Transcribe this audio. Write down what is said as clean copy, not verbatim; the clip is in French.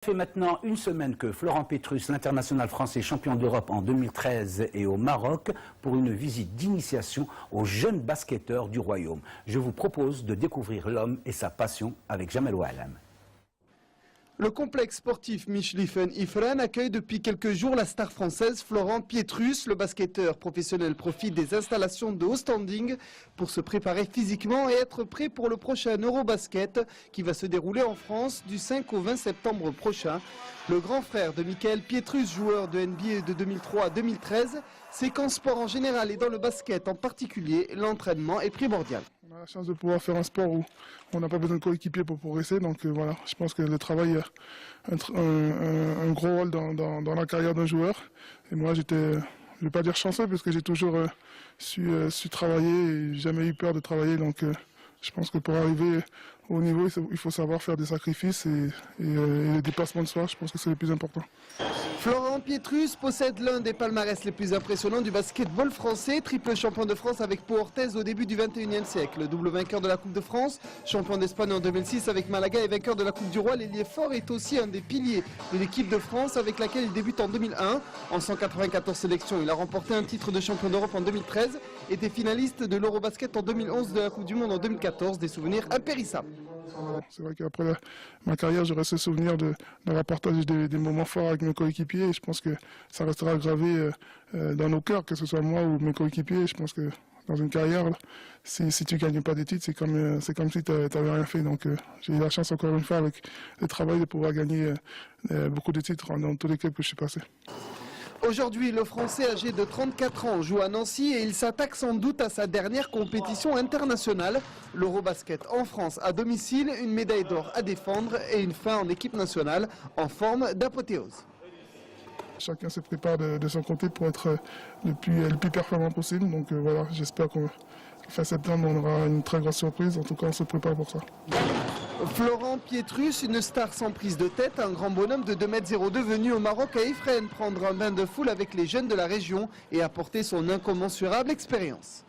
Ça fait maintenant une semaine que Florent Pietrus, l'international français champion d'Europe en 2013, est au Maroc pour une visite d'initiation aux jeunes basketteurs du royaume. Je vous propose de découvrir l'homme et sa passion avec Jamel Oualam. Le complexe sportif Michlifen-Ifren accueille depuis quelques jours la star française Florent Pietrus. Le basketteur professionnel profite des installations de haut standing pour se préparer physiquement et être prêt pour le prochain Eurobasket qui va se dérouler en France du 5 au 20 septembre prochain. Le grand frère de Michael Pietrus, joueur de NBA de 2003 à 2013, sait qu'en sport en général et dans le basket en particulier, l'entraînement est primordial. On a la chance de pouvoir faire un sport où on n'a pas besoin de coéquipier pour progresser. Donc voilà, je pense que le travail a un gros rôle dans la carrière d'un joueur. Et moi, je ne vais pas dire chanceux parce que j'ai toujours su travailler et jamais eu peur de travailler. Donc je pense que pour arriver au niveau, il faut savoir faire des sacrifices et le dépassement de soi, je pense que c'est le plus important. Florent Pietrus possède l'un des palmarès les plus impressionnants du basketball français, triple champion de France avec Pau Orthez au début du 21e siècle, double vainqueur de la Coupe de France, champion d'Espagne en 2006 avec Malaga et vainqueur de la Coupe du Roi. L'ailier fort est aussi un des piliers de l'équipe de France avec laquelle il débute en 2001. En 194 sélections, il a remporté un titre de champion d'Europe en 2013, était finaliste de l'Eurobasket en 2011, de la Coupe du Monde en 2014, des souvenirs impérissables. C'est vrai qu'après ma carrière, j'aurai ce souvenir d'avoir partagé des moments forts avec mes coéquipiers et je pense que ça restera gravé dans nos cœurs, que ce soit moi ou mes coéquipiers. Je pense que dans une carrière, si tu ne gagnes pas des titres, c'est comme si tu n'avais rien fait. Donc j'ai eu la chance encore une fois avec le travail de pouvoir gagner beaucoup de titres dans tous les clubs que je suis passé. Aujourd'hui, le Français âgé de 34 ans joue à Nancy et il s'attaque sans doute à sa dernière compétition internationale. L'Eurobasket en France à domicile, une médaille d'or à défendre et une fin en équipe nationale en forme d'apothéose. Chacun se prépare de son côté pour être le plus performant possible. Donc voilà, j'espère qu'en fin septembre, on aura une très grosse surprise. En tout cas, on se prépare pour ça. Florent Pietrus, une star sans prise de tête, un grand bonhomme de 2,02 m venu au Maroc à Ifren prendre un bain de foule avec les jeunes de la région et apporter son incommensurable expérience.